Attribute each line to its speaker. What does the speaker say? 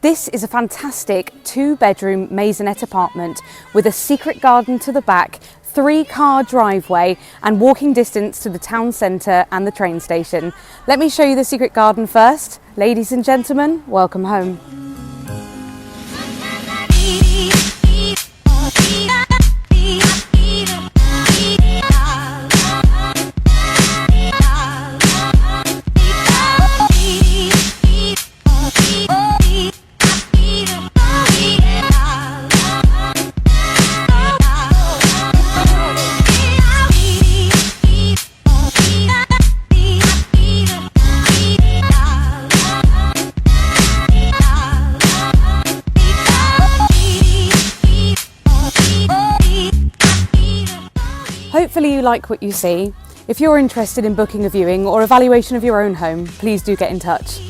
Speaker 1: This is a fantastic 2-bedroom maisonette apartment with a secret garden to the back, 3-car driveway and walking distance to the town centre and the train station. Let me show you the secret garden first. Ladies and gentlemen, welcome home. Hopefully you like what you see. If you're interested in booking a viewing or evaluation of your own home, please do get in touch.